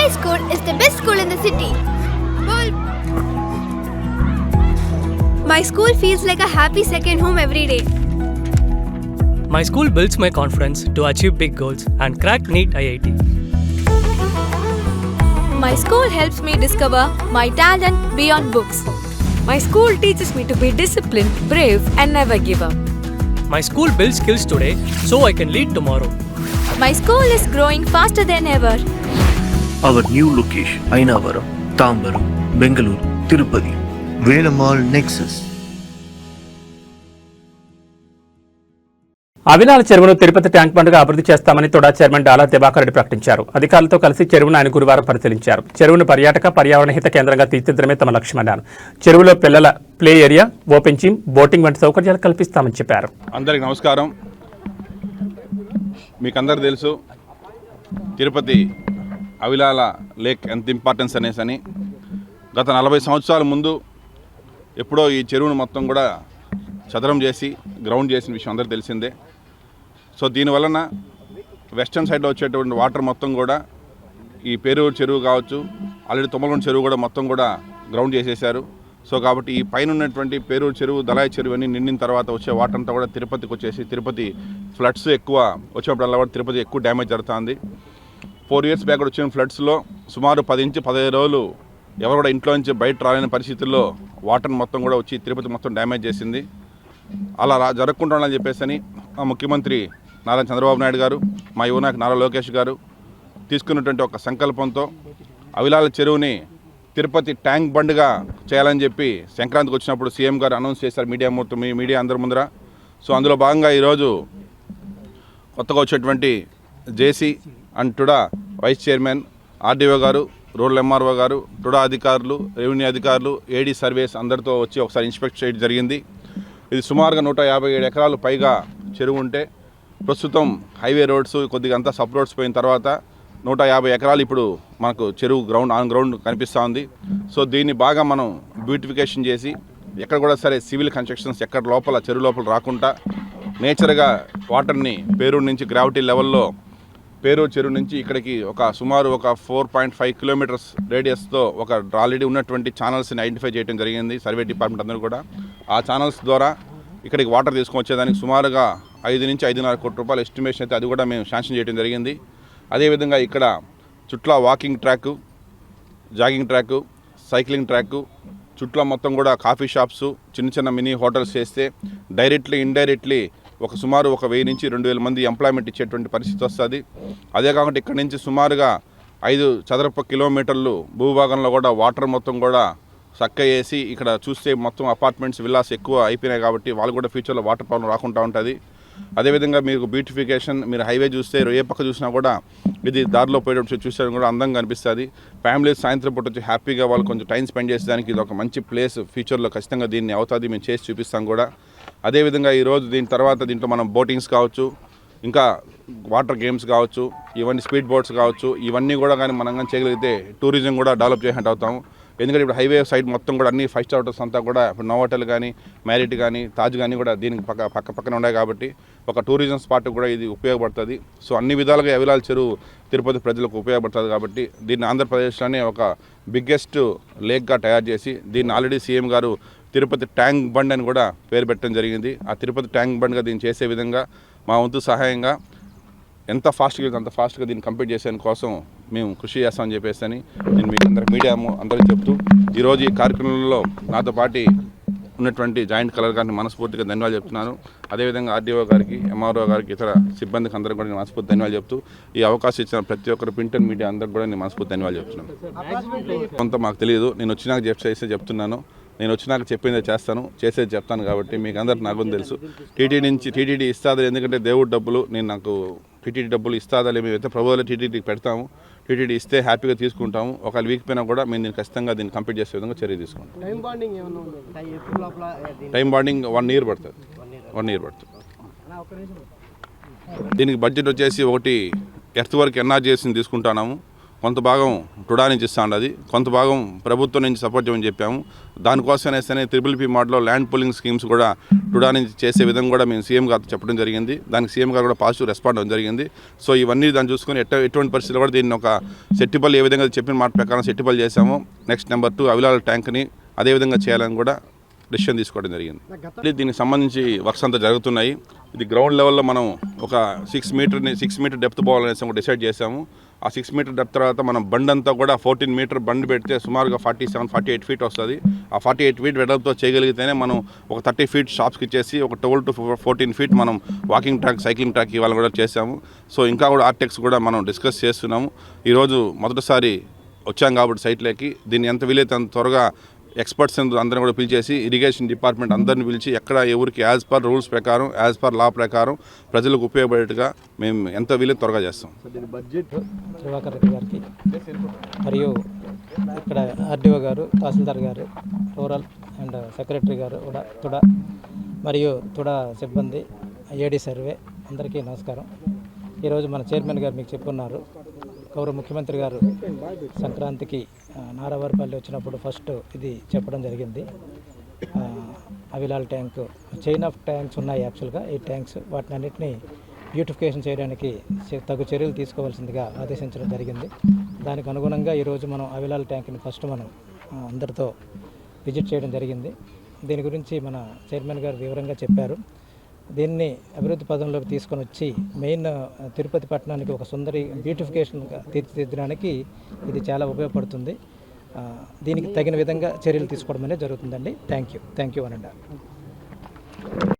My school is the best school in the city. My school feels like a happy second home every day. My school builds my confidence to achieve big goals and crack NEET IIT. My school helps me discover my talent beyond books. My school teaches me to be disciplined, brave, and never give up. My school builds skills today so I can lead tomorrow. My school is growing faster than ever. Our new location, Ainavaram, Tambaram, Bengaluru, Tirupati, Velamal Nexus. అవినాల చెరువును Tirupati tank బండ్గా అభివృద్ధి చేస్తామని తొడా chairman డాలా Diwakar Reddy ప్రకటించారు. అధికారులతో కలిసి చెరువును ఆయన గురువారం పరిశీలించారు. చెరువును పర్యాటక పర్యావరణ హిత కేంద్రంగా తీర్చిదిద్దడమే తమ లక్ష్యమన్నారు. చెరువులో పిల్లల play area, open gym, boating వంటి సౌకర్యాలు కల్పిస్తామని చెప్పారు. అందరికీ నమస్కారం. మీకు అందరు తెలుసు తిరుపతి అవిలాల లేక్ ఎంత ఇంపార్టెన్స్ అనేసని. గత 40 సంవత్సరాల ముందు ఎప్పుడో ఈ చెరువును మొత్తం కూడా చదరం చేసి గ్రౌండ్ చేసిన విషయం అందరికీ తెలిసిందే. సో దీనివలన వెస్టర్న్ సైడ్లో వచ్చేటువంటి వాటర్ మొత్తం కూడా ఈ పేరూరు చెరువు కావచ్చు, ఆల్రెడీ తుమ్మలగొండ చెరువు కూడా మొత్తం కూడా గ్రౌండ్ చేసేశారు. సో కాబట్టి ఈ పైన ఉన్నటువంటి పేరూరు చెరువు, దళాయి చెరువు అన్నీ నిండిన తర్వాత వచ్చే వాటర్ అంతా కూడా తిరుపతికి వచ్చేసి తిరుపతి ఫ్లడ్స్ ఎక్కువ వచ్చినప్పుడల్లా కూడా తిరుపతి ఎక్కువ డ్యామేజ్ జరుగుతుంది. 4 years బ్యాక్ వచ్చిన ఫ్లడ్స్లో సుమారు 10 నుంచి 15 రోజులు ఎవరు కూడా ఇంట్లో నుంచి బయట రాలేని పరిస్థితుల్లో వాటర్ మొత్తం కూడా వచ్చి తిరుపతి మొత్తం డ్యామేజ్ చేసింది. అలా జరగకుండా ఉండాలని చెప్పేసి మా ముఖ్యమంత్రి నారా చంద్రబాబు నాయుడు గారు, మా యువనాయకు నారా లోకేష్ గారు తీసుకున్నటువంటి ఒక సంకల్పంతో అవిలాల చెరువుని తిరుపతి ట్యాంక్ బండ్గా చేయాలని చెప్పి సంక్రాంతికి వచ్చినప్పుడు సీఎం గారు అనౌన్స్ చేశారు మీడియా అందరి ముందర. సో అందులో భాగంగా ఈరోజు కొత్తగా వచ్చేటువంటి JC and TUDA vice chairman, RDO గారు, రూరల్ ఎంఆర్ఓ గారు, టుడా అధికారులు, రెవెన్యూ అధికారులు, ఏడీ సర్వేస్ అందరితో వచ్చి ఒకసారి ఇన్స్పెక్ట్ చేయడం జరిగింది. ఇది సుమారుగా 157 ఎకరాలు పైగా చెరువు ఉంటే ప్రస్తుతం హైవే రోడ్స్ కొద్దిగా అంతా సబ్ రోడ్స్ పోయిన తర్వాత 150 ఎకరాలు ఇప్పుడు మనకు చెరువు ఆన్ గ్రౌండ్ కనిపిస్తూ ఉంది. సో దీన్ని బాగా మనం బ్యూటిఫికేషన్ చేసి ఎక్కడ కూడా సరే సివిల్ కన్స్ట్రక్షన్స్ ఎక్కడ లోపల చెరువు లోపల రాకుండా నేచర్గా వాటర్ని పేరూరు నుంచి గ్రావిటీ లెవెల్లో పేరూరు చెరువు నుంచి ఇక్కడికి సుమారు 4.5 kilometers రేడియస్తో ఆల్రెడీ ఉన్నటువంటి ఛానల్స్ని ఐడెంటిఫై చేయడం జరిగింది సర్వే డిపార్ట్మెంట్ అందరూ కూడా. ఆ ఛానల్స్ ద్వారా ఇక్కడికి వాటర్ తీసుకొచ్చేదానికి సుమారుగా 5 నుంచి 5.5 కోట్ల రూపాయల ఎస్టిమేషన్ అయితే అది కూడా మేము శాంక్షన్ చేయడం జరిగింది. అదేవిధంగా ఇక్కడ చుట్ల walking track, jogging track, cycling track, చుట్ల మొత్తం కూడా కాఫీ షాప్స్, చిన్న మినీ హోటల్స్ చేస్తే డైరెక్ట్లీ ఇండైరెక్ట్లీ సుమారు 1000 నుంచి 2000 మంది ఎంప్లాయ్మెంట్ ఇచ్చేటువంటి పరిస్థితి వస్తుంది. అదే కాకుండా ఇక్కడ నుంచి సుమారుగా 5 చదరపు కిలోమీటర్లు భూభాగంలో కూడా వాటర్ మొత్తం కూడా సక్క వేసి ఇక్కడ చూస్తే మొత్తం అపార్ట్మెంట్స్, విల్లాస్ ఎక్కువ అయిపోయినాయి కాబట్టి వాళ్ళు కూడా ఫ్యూచర్లో వాటర్ ప్రాబ్లం రాకుండా ఉంటుంది. అదేవిధంగా మీకు బ్యూటిఫికేషన్, మీరు హైవే చూస్తే ఏ పక్క చూసినా కూడా ఇది దారిలో పోయేటప్పుడు చూసే కూడా అందంగా అనిపిస్తుంది. ఫ్యామిలీస్ సాయంత్రం పూట వచ్చి హ్యాపీగా వాళ్ళు కొంచెం టైం స్పెండ్ చేసేదానికి ఇది ఒక మంచి ప్లేస్. ఫ్యూచర్లో ఖచ్చితంగా దీన్ని అవుతుంది, మేము చేసి చూపిస్తాం కూడా. అదేవిధంగా ఈరోజు దీంట్లో మనం బోటింగ్స్ కావచ్చు, ఇంకా వాటర్ గేమ్స్ కావచ్చు, ఇవన్నీ స్పీడ్ బోట్స్ కావచ్చు, ఇవన్నీ కూడా కానీ మనం కానీ చేయగలిగితే టూరిజం కూడా డెవలప్ చేసినట్టు అవుతాము. ఎందుకంటే ఇప్పుడు హైవే సైడ్ మొత్తం కూడా అన్ని 5 star హోటల్స్ అంతా కూడా ఇప్పుడు నోవాటెల్ కానీ, మ్యారిట్ కానీ, తాజ్ కానీ కూడా దీనికి పక్కన ఉన్నాయి కాబట్టి ఒక టూరిజం స్పాట్ కూడా ఇది ఉపయోగపడుతుంది. సో అన్ని విధాలుగా అవిలాల చెరువు తిరుపతి ప్రజలకు ఉపయోగపడుతుంది కాబట్టి దీన్ని ఆంధ్రప్రదేశ్లోనే ఒక బిగ్గెస్ట్ లేక్గా తయారు చేసి దీన్ని ఆల్రెడీ సీఎం గారు తిరుపతి ట్యాంక్ బండ్ అని కూడా పేరు పెట్టడం జరిగింది. ఆ తిరుపతి ట్యాంక్ బండ్గా దీన్ని చేసే విధంగా మా వంతు సహాయంగా ఎంత ఫాస్ట్గా అంత ఫాస్ట్గా దీన్ని కంప్లీట్ చేసే కోసం మేము కృషి చేస్తామని చెప్పేసి నేను మీకు మీడియా అందరికీ చెప్తూ ఈరోజు ఈ కార్యక్రమంలో నాతో పాటు ఉన్నటువంటి జాయింట్ కలెక్టర్ గారిని మనస్ఫూర్తిగా ధన్యవాదాలు చెప్తున్నాను. అదేవిధంగా ఆర్డీఓ గారికి, ఎంఆర్ఓ గారికి, ఇతర సిబ్బందికి అందరికీ కూడా నేను మనస్ఫూర్తి ధన్యవాదాలు చెప్తూ ఈ అవకాశం ఇచ్చిన ప్రతి ఒక్కరు ప్రింట్ అండ్ మీడియా అందరికీ కూడా నేను మనస్ఫూర్తి ధన్యవాదాలు చెప్తున్నాను. కొంత మాకు తెలియదు, నేను వచ్చినాక చెప్తున్నాను. నేను వచ్చినాక చెప్పిందే చేస్తాను, చేసేది చెప్తాను కాబట్టి మీకు అందరికి నాకు తెలుసు. టీటీడీ ఇస్తాదా, ఎందుకంటే దేవుడు డబ్బులు, నాకు టీటీడీ డబ్బులు ఇస్తాదా మేమైతే ప్రభుత్వాలు టీటీడీకి పెడతాము. టీటీడీ ఇస్తే హ్యాపీగా తీసుకుంటాము. ఒకవేళ వీక్ పోయినా కూడా మేము దీన్ని ఖచ్చితంగా దీన్ని కంప్లీట్ చేసే విధంగా చర్య తీసుకుంటాం. టైం బాండింగ్ 1 year పడుతుంది. 1 year పడుతుంది. దీనికి బడ్జెట్ వచ్చేసి ఒకటి ఎర్త్ వర్క్ ఎన్ఆర్జీఎస్ని తీసుకుంటున్నాము. కొంత భాగం టుడా నుంచి ఇస్తా ఉండదు, కొంత భాగం ప్రభుత్వం నుంచి సపోర్ట్ చేయమని చెప్పాము. దానికోసం అనేసి PPP మోడల్లో ల్యాండ్ పూలింగ్ స్కీమ్స్ కూడా టుడా నుంచి చేసే విధంగా కూడా మేము సీఎం గారు చెప్పడం జరిగింది. దానికి సీఎం గారు కూడా పాజిటివ్ రెస్పాండ్ అవ్వడం జరిగింది. సో ఇవన్నీ దాన్ని చూసుకొని ఎటువంటి పరిస్థితుల్లో కూడా దీన్ని ఒక సెట్టిపల్లి ఏ విధంగా చెప్పిన మాట ప్రకారం సెట్టిపల్లి చేశాము. నెక్స్ట్ నెంబర్ 2 అవిలాల ట్యాంక్ని అదేవిధంగా చేయాలని కూడా డెసిషన్ తీసుకోవడం జరిగింది. దీనికి సంబంధించి వర్క్స్ అంతా జరుగుతున్నాయి. ఇది గ్రౌండ్ లెవెల్లో మనం ఒక 6 మీటర్ డెప్త్ పోవాలనేసి ఒక డిసైడ్ చేశాము. ఆ 6 మీటర్ డెప్త్ తర్వాత మనం బండ్ అంతా కూడా 14 మీటర్ బండ్ పెడితే సుమారుగా 47-48 ఫీట్ వస్తుంది. ఆ 48 ఫీట్ వెడల్పుతో చేయగలిగితేనే మనం ఒక 30 ఫీట్ షాప్స్కి ఇచ్చేసి ఒక 12 to 14 ఫీట్ మనం వాకింగ్ ట్రాక్, సైక్లింగ్ ట్రాక్ ఇవాళ కూడా చేశాము. సో ఇంకా కూడా ఆర్టెక్స్ కూడా మనం డిస్కస్ చేస్తున్నాము. ఈరోజు మొదటిసారి వచ్చాం కాబట్టి సైట్లోకి దీన్ని ఎంత వీలైతే అంత త్వరగా ఎక్స్పర్ట్స్ అందరిని కూడా పిలిచేసి ఇరిగేషన్ డిపార్ట్మెంట్ అందరిని పిలిచి ఎక్కడ ఎవరికి యాజ్ పర్ రూల్స్ ప్రకారం, యాజ్ పర్ లా ప్రకారం ప్రజలకు ఉపయోగపడేట్టుగా మేము ఎంత వీలైతే త్వరగా చేస్తాం. దివాకర్ రెడ్డి గారికి మరియు ఇక్కడ ఆర్డీఓ గారు, తహసీల్దార్ గారు, రూరల్ అండ్ సెక్రటరీ గారు కూడా తుడా మరియు తుడా సిబ్బంది, ఏడీ సర్వే అందరికీ నమస్కారం. ఈరోజు మన చైర్మన్ గారు మీకు చెప్పున్నారు, గౌరవ ముఖ్యమంత్రి గారు సంక్రాంతికి నారావారిపల్లి వచ్చినప్పుడు ఫస్ట్ ఇది చెప్పడం జరిగింది. అవిలాల్ ట్యాంకు, చైన్ ఆఫ్ ట్యాంక్స్ ఉన్నాయి యాక్చువల్గా 8 ట్యాంక్స్. వాటిని అన్నింటినీ బ్యూటిఫికేషన్ చేయడానికి తగు చర్యలు తీసుకోవాల్సిందిగా ఆదేశించడం జరిగింది. దానికి అనుగుణంగా ఈరోజు మనం అవిలాల్ ట్యాంక్ని ఫస్ట్ మనం అందరితో విజిట్ చేయడం జరిగింది. దీని గురించి మన చైర్మన్ గారు వివరంగా చెప్పారు. దీన్ని అభివృద్ధి పదంలోకి తీసుకొని వచ్చి మెయిన్ తిరుపతి పట్టణానికి ఒక సుందరి బ్యూటిఫికేషన్గా తీర్చిదిద్దడానికి ఇది చాలా ఉపయోగపడుతుంది. దీనికి తగిన విధంగా చర్యలు తీసుకోవడం అనేది జరుగుతుందండి. Thank you. 1 and all.